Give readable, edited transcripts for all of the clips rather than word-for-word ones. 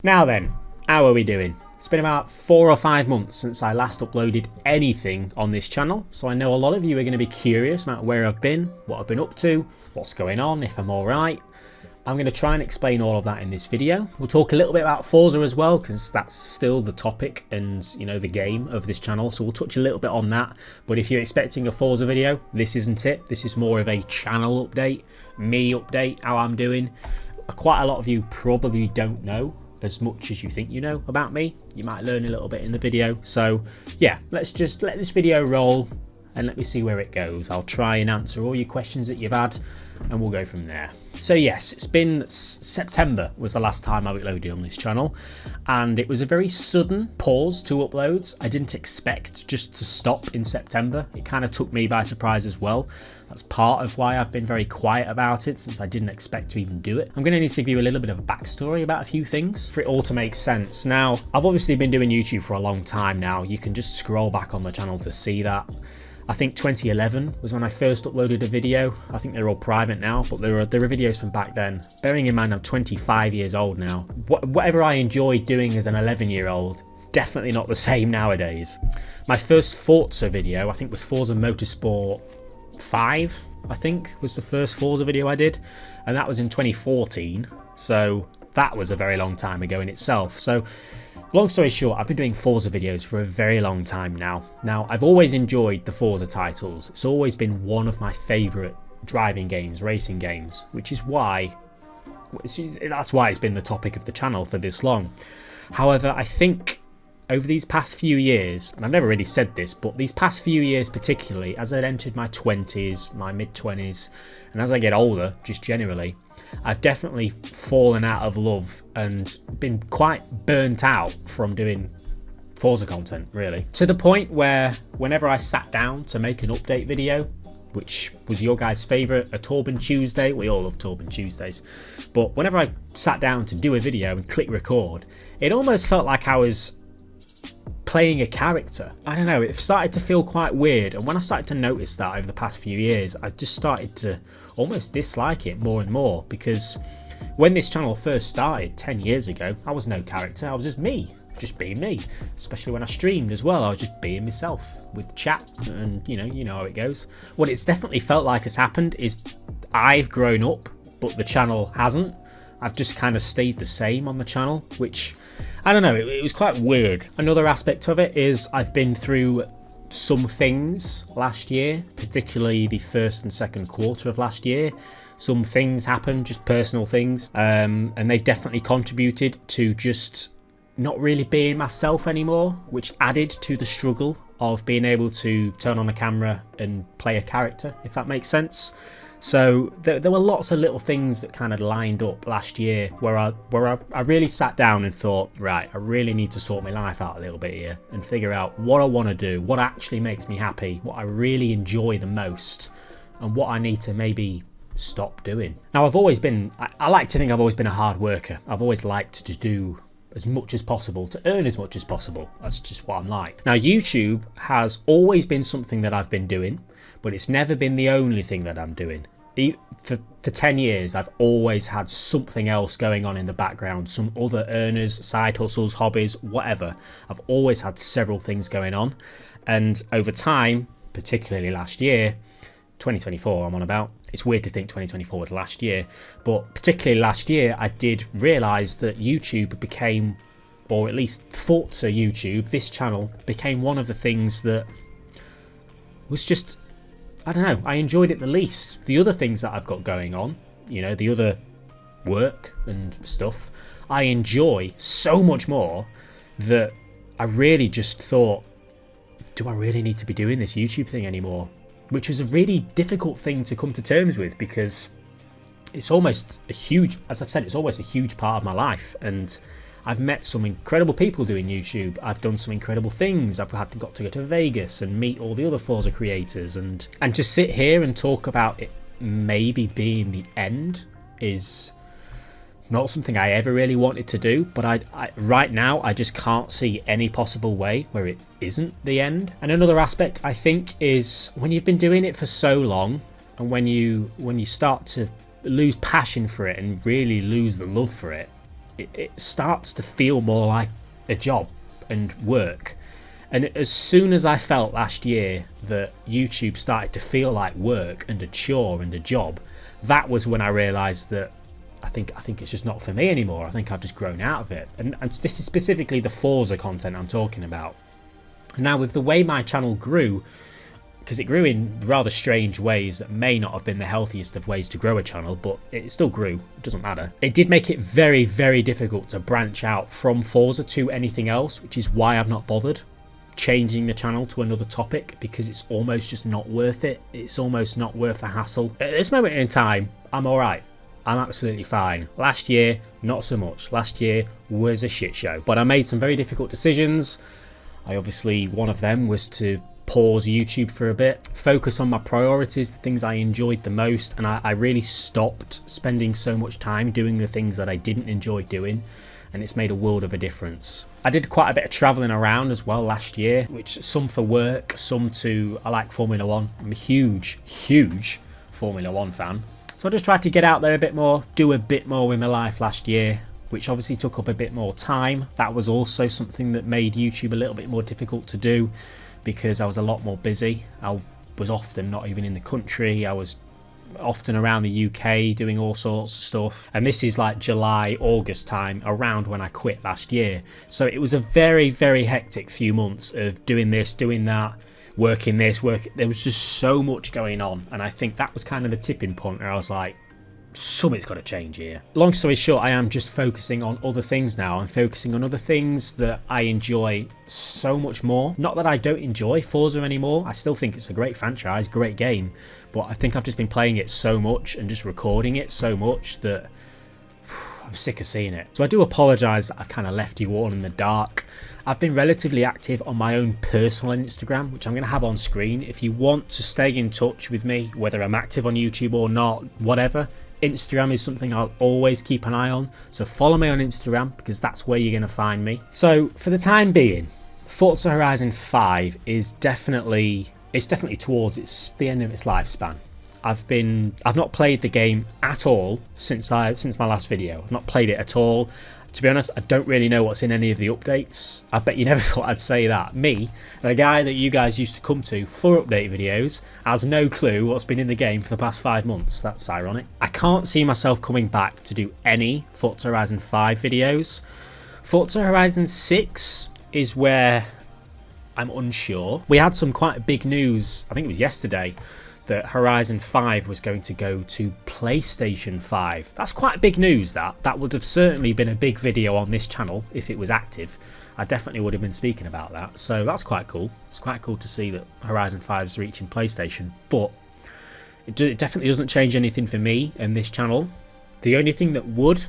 Now then, how are we doing? It's been about 4 or 5 months since I last uploaded anything on this channel, so I know a lot of you are going to be curious about where I've been, what I've been up to, what's going on, if I'm alright. I'm going to try and explain all of that in this video. We'll talk a little bit about Forza as well, because that's still the topic and, you know, the game of this channel, so we'll touch a little bit on that. But if you're expecting a Forza video, this isn't it. This is more of a channel update, me update, how I'm doing. Quite a lot of you probably don't know as much as you think you know about me. You might learn a little bit in the video. So yeah, let's just let this video roll and let me see where it goes. I'll try and answer all your questions that you've had and we'll go from there. So yes, it's been September was the last time I uploaded on this channel, and it was a very sudden pause to uploads. I didn't expect just to stop in September. It kind of took me by surprise as well. That's part of why I've been very quiet about it, since I didn't expect to even do it. I'm going to need to give you a little bit of a backstory about a few things for it all to make sense. Now, I've obviously been doing YouTube for a long time now. You can just scroll back on the channel to see that. I think 2011 was when I first uploaded a video. I think they're all private now, but there are videos from back then. Bearing in mind I'm 25 years old now. Whatever I enjoyed doing as an 11-year-old, it's definitely not the same nowadays. My first Forza video, I think, was Forza Motorsport 5, I think, was the first Forza video I did. And that was in 2014. So that was a very long time ago in itself. So long story short, I've been doing Forza videos for a very long time now. Now, I've always enjoyed the Forza titles. It's always been one of my favourite driving games, racing games, which is why, that's why it's been the topic of the channel for this long. However, I think over these past few years, and I've never really said this, but these past few years particularly, as I'd entered my 20s, my mid-20s, and as I get older, just generally, I've definitely fallen out of love and been quite burnt out from doing Forza content, really. To the point where whenever I sat down to make an update video, which was your guys' favourite, a Torben Tuesday, we all love Torben Tuesdays, but whenever I sat down to do a video and click record, it almost felt like I was playing a character. I don't know, it started to feel quite weird, and when I started to notice that over the past few years, I just started to almost dislike it more and more, because when this channel first started 10 years ago, I was no character, I was just me, just being me. Especially when I streamed as well, I was just being myself with chat, and you know how it goes. What it's definitely felt like has happened is I've grown up, but the channel hasn't. I've just kind of stayed the same on the channel, which, I don't know, it was quite weird. Another aspect of it is I've been through some things last year, particularly the first and second quarter of last year. Some things happened, just personal things, and they definitely contributed to just not really being myself anymore, which added to the struggle of being able to turn on a camera and play a character, if that makes sense. So there were lots of little things that kind of lined up last year where I really sat down and thought, right, I really need to sort my life out a little bit here and figure out what I want to do, what actually makes me happy, what I really enjoy the most, and what I need to maybe stop doing. Now, I've always been, I like to think I've always been a hard worker. I've always liked to do as much as possible, to earn as much as possible. That's just what I'm like. Now, YouTube has always been something that I've been doing, but it's never been the only thing that I'm doing. For 10 years, I've always had something else going on in the background, some other earners, side hustles, hobbies, whatever. I've always had several things going on. And over time, particularly last year, 2024 I'm on about, it's weird to think 2024 was last year, but particularly last year, I did realise that YouTube became, or at least Forza YouTube, this channel, became one of the things that was just, I don't know, I enjoyed it the least. The other things that I've got going on, you know, the other work and stuff, I enjoy so much more that I really just thought, do I really need to be doing this YouTube thing anymore? Which was a really difficult thing to come to terms with, because it's almost a huge, as I've said, it's almost a huge part of my life, and I've met some incredible people doing YouTube. I've done some incredible things. I've got to go to Vegas and meet all the other Forza creators, and to sit here and talk about it maybe being the end is not something I ever really wanted to do. But I right now I just can't see any possible way where it isn't the end. And another aspect, I think, is when you've been doing it for so long, and when you start to lose passion for it and really lose the love for it, it starts to feel more like a job and work. And as soon as I felt last year that YouTube started to feel like work and a chore and a job, that was when I realised that I think it's just not for me anymore. I think I've just grown out of it. And this is specifically the Forza content I'm talking about. Now, with the way my channel grew, because it grew in rather strange ways that may not have been the healthiest of ways to grow a channel, but it still grew, it doesn't matter. It did make it very, very difficult to branch out from Forza to anything else, which is why I've not bothered changing the channel to another topic, because it's almost just not worth it. It's almost not worth the hassle. At this moment in time, I'm alright. I'm absolutely fine. Last year, not so much. Last year was a shit show. But I made some very difficult decisions. One of them was to pause YouTube for a bit, focus on my priorities, the things I enjoyed the most, and I really stopped spending so much time doing the things that I didn't enjoy doing, and it's made a world of a difference. I did quite a bit of travelling around as well last year, which some for work, some to, I like Formula 1. I'm a huge Formula 1 fan. So I just tried to get out there a bit more, do a bit more with my life last year, which obviously took up a bit more time. That was also something that made YouTube a little bit more difficult to do, because I was a lot more busy. I was often not even in the country. I was often around the UK doing all sorts of stuff, and this is like July, August time, around when I quit last year. So it was a very, very hectic few months of doing this, doing that, working this, there was just so much going on, and I think that was kind of the tipping point where I was like, something's got to change here. Long story short, I am just focusing on other things now. I'm focusing on other things that I enjoy so much more. Not that I don't enjoy Forza anymore. I still think it's a great franchise, great game, but I think I've just been playing it so much and just recording it so much that I'm sick of seeing it. So I do apologise that I've kind of left you all in the dark. I've been relatively active on my own personal Instagram, which I'm going to have on screen. If you want to stay in touch with me, whether I'm active on YouTube or not, whatever, Instagram is something I'll always keep an eye on. So follow me on Instagram, because that's where you're going to find me. So for the time being, Forza Horizon 5 is definitely towards the end of its lifespan. I've not played the game at all since my last video. I've not played it at all. To be honest, I don't really know what's in any of the updates. I bet you never thought I'd say that. Me, the guy that you guys used to come to for update videos, has no clue what's been in the game for the past 5 months. That's ironic. I can't see myself coming back to do any Forza Horizon 5 videos. Forza Horizon 6 is where I'm unsure. We had some quite big news, I think it was yesterday, that Horizon 5 was going to go to PlayStation 5. That's quite big news, that. That would have certainly been a big video on this channel if it was active. I definitely would have been speaking about that. So that's quite cool. It's quite cool to see that Horizon 5 is reaching PlayStation. But it definitely doesn't change anything for me and this channel. The only thing that would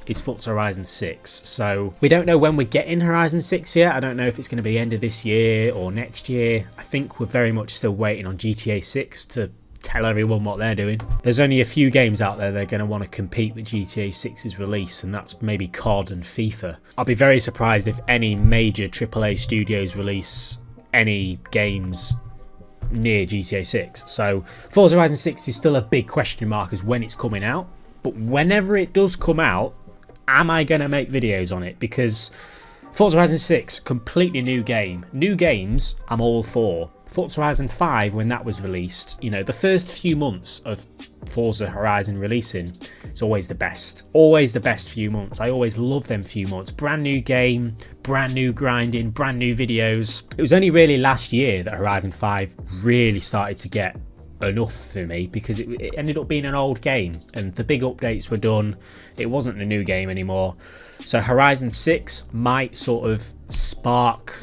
is Forza Horizon 6. So we don't know when we're getting Horizon 6 yet. I don't know if it's going to be end of this year or next year. I think we're very much still waiting on GTA 6 to tell everyone what they're doing. There's only a few games out there that are going to want to compete with GTA 6's release, and that's maybe COD and FIFA. I'll be very surprised if any major AAA studios release any games near GTA 6. So Forza Horizon 6 is still a big question mark as when it's coming out. But whenever it does come out, am I going to make videos on it? Because Forza Horizon 6, completely new game. New games, I'm all for. Forza Horizon 5, when that was released, you know, the first few months of Forza Horizon releasing, it's always the best. Always the best few months. I always love them few months. Brand new game, brand new grinding, brand new videos. It was only really last year that Horizon 5 really started to get enough for me, because it ended up being an old game and the big updates were done. It wasn't a new game anymore. So Horizon 6 might sort of spark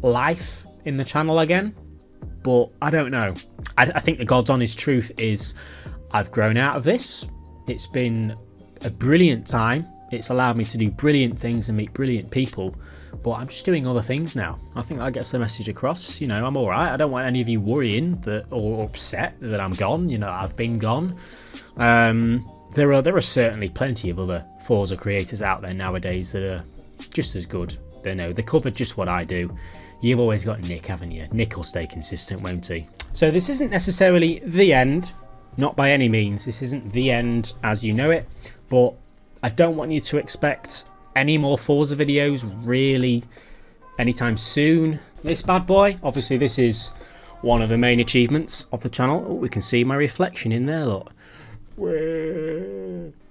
life in the channel again, but I don't know. I think the God's honest truth is I've grown out of this. It's been a brilliant time. It's allowed me to do brilliant things and meet brilliant people, but I'm just doing other things now. I think that gets the message across. You know, I'm all right. I don't want any of you worrying that or upset that I'm gone. You know, I've been gone. There are certainly plenty of other Forza creators out there nowadays that are just as good. They know they cover just what I do. You've always got Nick, haven't you? Nick will stay consistent, won't he? So this isn't necessarily the end, not by any means. This isn't the end as you know it, but I don't want you to expect any more Forza videos really anytime soon. This bad boy, obviously this is one of the main achievements of the channel. Oh, we can see my reflection in there, look.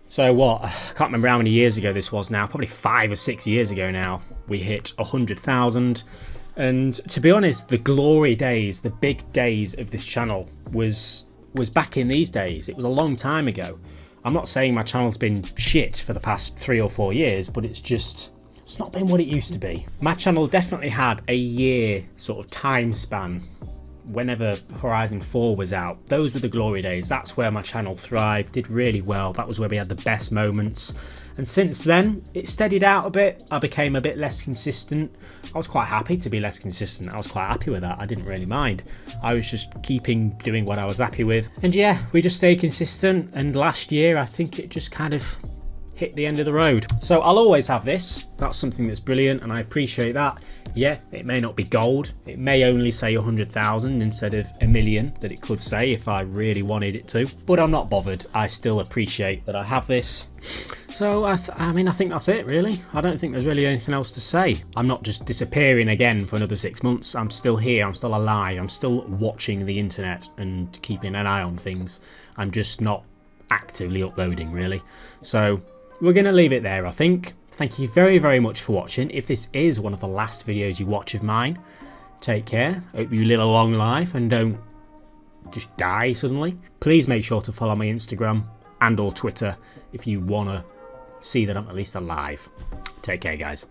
So what, I can't remember how many years ago this was now, probably 5 or 6 years ago now, we hit 100,000. And to be honest, the glory days, the big days of this channel was back in these days. It was a long time ago. I'm not saying my channel's been shit for the past 3 or 4 years, but it's not been what it used to be. My channel definitely had a year sort of time span whenever Horizon 4 was out. Those were the glory days. That's where my channel thrived, did really well. That was where we had the best moments. And since then, it steadied out a bit. I became a bit less consistent. I was quite happy to be less consistent. I was quite happy with that. I didn't really mind. I was just doing what I was happy with. And yeah, we just stayed consistent. And last year, I think it just kind of hit the end of the road. So I'll always have this. That's something that's brilliant, and I appreciate that. Yeah, it may not be gold. It may only say 100,000 instead of a million that it could say if I really wanted it to. But I'm not bothered. I still appreciate that I have this. So I mean, I think that's it really. I don't think there's really anything else to say. I'm not just disappearing again for another 6 months. I'm still here. I'm still alive. I'm still watching the internet and keeping an eye on things. I'm just not actively uploading really. So we're going to leave it there, I think. Thank you very, very much for watching. If this is one of the last videos you watch of mine, take care. Hope you live a long life and don't just die suddenly. Please make sure to follow my Instagram and or Twitter if you want to see that I'm at least alive. Take care, guys.